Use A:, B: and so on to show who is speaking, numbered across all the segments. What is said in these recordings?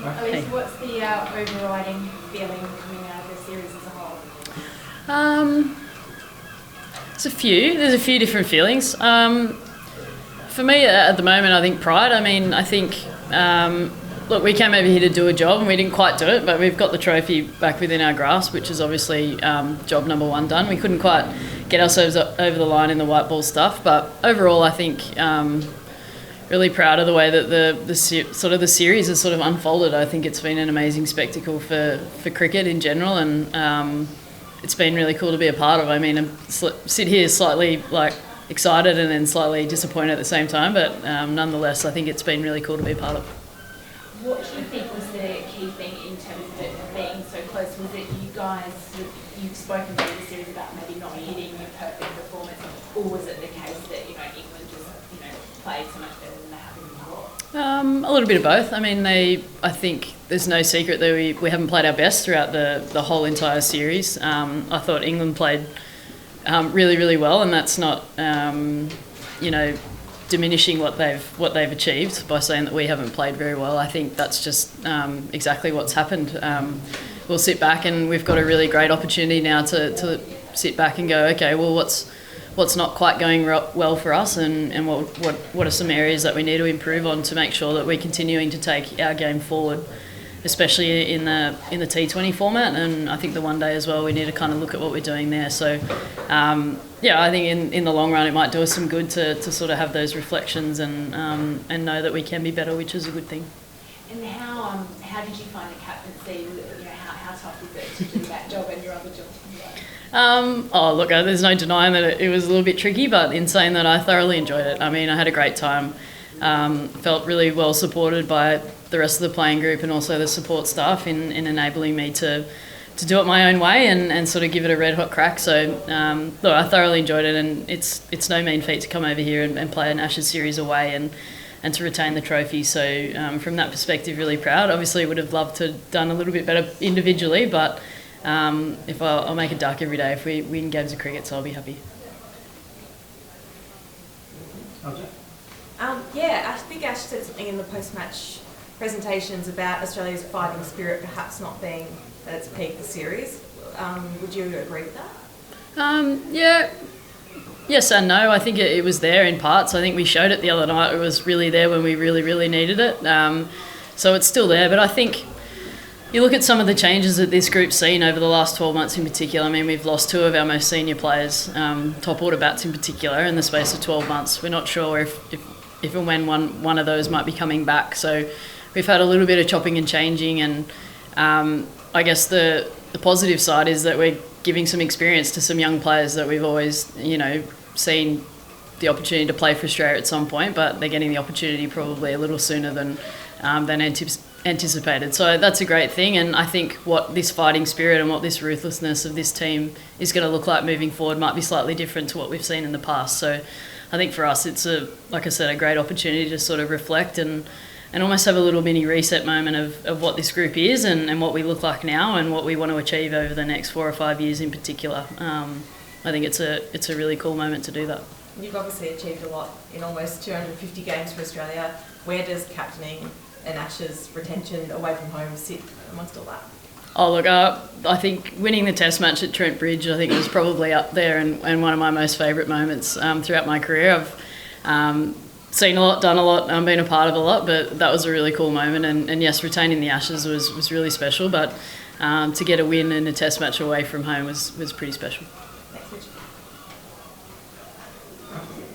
A: Alyssa, what's the overriding feeling coming out of the series as a whole?
B: There's a few different feelings. For me, at the moment, I think pride. Look, we came over here to do a job and we didn't quite do it, but we've got the trophy back within our grasp, which is obviously job number one done. We couldn't quite get ourselves over the line in the white ball stuff, but overall, I think really proud of the way that the series has sort of unfolded. I think it's been an amazing spectacle for cricket in general, and it's been really cool to be a part of. I mean, I sit here slightly excited and then slightly disappointed at the same time, but nonetheless, I think it's been really cool to be a part of.
A: What do you think was the key thing in terms of it being so close? Was it you guys, you've spoken through the series about maybe not hitting your perfect performance, or was it the case that, England just, played so much better than they have before?
B: A little bit of both. I mean, I think there's no secret that we haven't played our best throughout the whole entire series. I thought England played really, really well, and that's not, diminishing what they've achieved by saying that we haven't played very well. I think that's just exactly what's happened. We'll sit back and we've got a really great opportunity now to sit back and go, okay, well, what's not quite going well for us, and what are some areas that we need to improve on to make sure that we're continuing to take our game forward, especially in the T20 format, and I think the one day as well. We need to kind of look at what we're doing there. So, I think in the long run it might do us some good to sort of have those reflections and know that we can be better, which is a good thing.
A: And how did you find the captaincy? How tough is it to do that job and your other jobs?
B: There's no denying that it was a little bit tricky, but in saying that, I thoroughly enjoyed it. I mean, I had a great time. Felt really well supported by the rest of the playing group and also the support staff in enabling me to do it my own way and sort of give it a red hot crack. So I thoroughly enjoyed it, and it's no mean feat to come over here and play an Ashes series away and to retain the trophy. So from that perspective, really proud. Obviously would have loved to have done a little bit better individually, but if I'll make a duck every day if we win games of cricket, so I'll be happy.
C: I think Ash said something in the post-match presentations about Australia's fighting spirit perhaps not being at its peak this series. Would you agree with that?
B: Yes and no. I think it was there in parts. I think we showed it the other night. It was really there when we really, really needed it. So it's still there. But I think you look at some of the changes that this group's seen over the last 12 months in particular. I mean, we've lost two of our most senior players, top order bats in particular, in the space of 12 months. We're not sure if and when one of those might be coming back. So we've had a little bit of chopping and changing, and I guess the positive side is that we're giving some experience to some young players that we've always, seen the opportunity to play for Australia at some point, but they're getting the opportunity probably a little sooner than anticipated. So that's a great thing, and I think what this fighting spirit and what this ruthlessness of this team is going to look like moving forward might be slightly different to what we've seen in the past. So I think for us it's a great opportunity to sort of reflect and almost have a little mini reset moment of what this group is and what we look like now and what we want to achieve over the next 4 or 5 years in particular. I think it's a really cool moment to do that.
C: You've obviously achieved a lot in almost 250 games for Australia. Where does captaining and Ash's retention away from home sit amongst all that?
B: I think winning the Test match at Trent Bridge, I think was probably up there and one of my most favourite moments throughout my career. I've seen a lot, done a lot, been a part of a lot, but that was a really cool moment. And yes, retaining the Ashes was really special, but to get a win in a Test match away from home was pretty special.
C: Thanks, Mitch.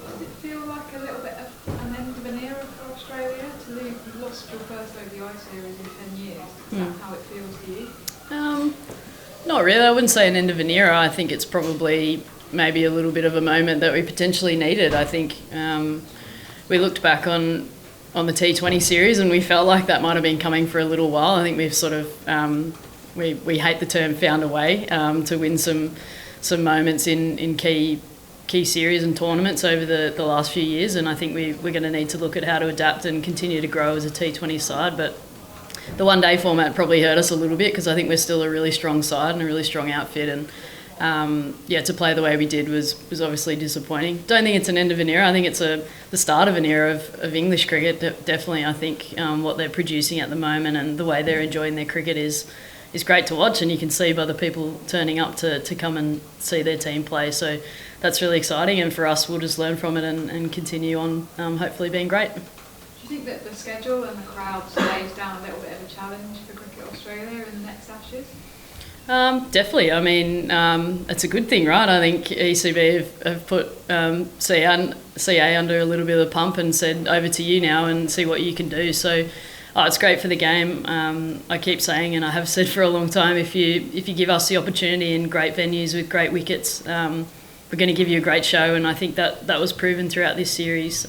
D: Does it feel like a little bit of an end of an era for Australia to lose? You've lost your first ODI series in 10 years. Is that how it feels to you?
B: Not really. I wouldn't say an end of an era. I think it's probably maybe a little bit of a moment that we potentially needed. I think we looked back on the T20 series and we felt like that might have been coming for a little while. I think we've sort of we hate the term found a way to win some moments in key series and tournaments over the last few years, and I think we're going to need to look at how to adapt and continue to grow as a T20 side. But the one-day format probably hurt us a little bit because I think we're still a really strong side and a really strong outfit, and to play the way we did was obviously disappointing. Don't think it's an end of an era. I think it's the start of an era of English cricket. Definitely, I think what they're producing at the moment and the way they're enjoying their cricket is great to watch, and you can see by the people turning up to come and see their team play. So that's really exciting, and for us, we'll just learn from it and continue on, hopefully being great.
D: Do you think that the schedule and the crowd lays down a little bit of a challenge for Cricket Australia in the next Ashes?
B: Definitely. I mean, it's a good thing, right? I think ECB have put CA under a little bit of the pump and said, over to you now and see what you can do. So it's great for the game. I keep saying, and I have said for a long time, if you give us the opportunity in great venues with great wickets, we're going to give you a great show. And I think that was proven throughout this series.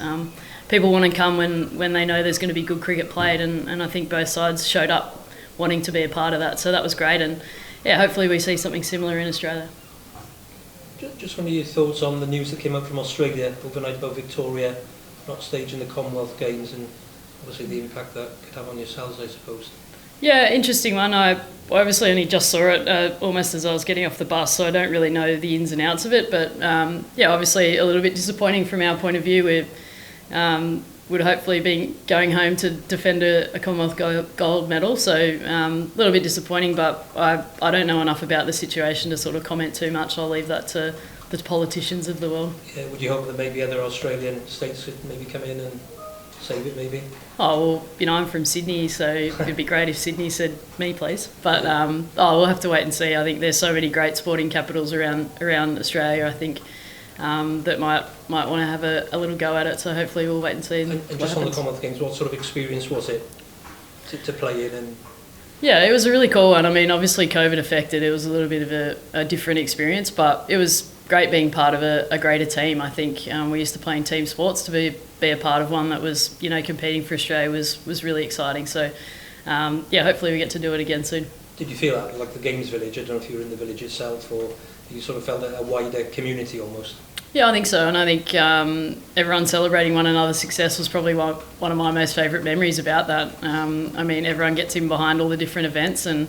B: People want to come when they know there's going to be good cricket played, and I think both sides showed up wanting to be a part of that. So that was great, and hopefully we see something similar in Australia.
E: Just one of your thoughts on the news that came out from Australia overnight about Victoria not staging the Commonwealth Games, and obviously the impact that could have on yourselves, I suppose. Yeah,
B: interesting one. I obviously only just saw it almost as I was getting off the bus, so I don't really know the ins and outs of it. But obviously a little bit disappointing from our point of view. We would hopefully be going home to defend a Commonwealth gold medal, so a little bit disappointing. But I don't know enough about the situation to sort of comment too much. I'll leave that to the politicians of the world.
E: Yeah, would you hope that maybe other Australian states could maybe come in and save it, maybe?
B: Oh, well, I'm from Sydney, so it'd be great if Sydney said me, please. But we'll have to wait and see. I think there's so many great sporting capitals around Australia, I think, that might want to have a little go at it. So hopefully we'll wait and see.
E: And just happens. On the Commonwealth Games, what sort of experience was it to play in? And
B: yeah, it was a really cool one. I mean, obviously COVID affected. It was a little bit of a different experience, but it was great being part of a greater team. I think we used to play in team sports. To be a part of one that was, competing for Australia was really exciting. So, hopefully we get to do it again soon.
E: Did you feel like the Games Village? I don't know if you were in the village itself, or you sort of felt a wider community almost? Yeah,
B: I think so, and I think everyone celebrating one another's success was probably one of my most favourite memories about that. I mean, everyone gets in behind all the different events, and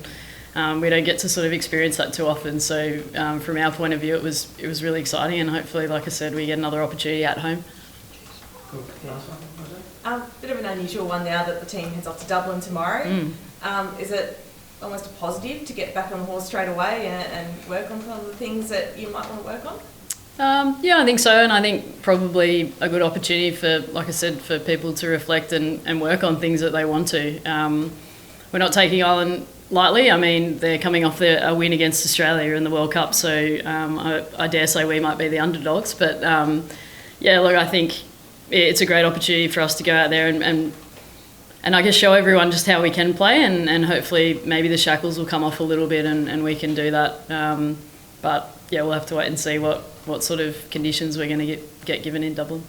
B: we don't get to sort of experience that too often. So from our point of view, it was really exciting, and hopefully, like I said, we get another opportunity at home.
E: Cool.
C: Bit of an unusual one now that the team heads off to Dublin tomorrow. Is it almost a positive to get back on the horse straight away and work on some of the things that you might want to work on?
B: I think so, and I think probably a good opportunity for, like I said, for people to reflect and work on things that they want to. We're not taking Ireland lightly. I mean, they're coming off a win against Australia in the World Cup, so I dare say we might be the underdogs. But look, I think it's a great opportunity for us to go out there and I guess show everyone just how we can play, and hopefully maybe the shackles will come off a little bit and we can do that. But we'll have to wait and see what sort of conditions we're going to get given in Dublin.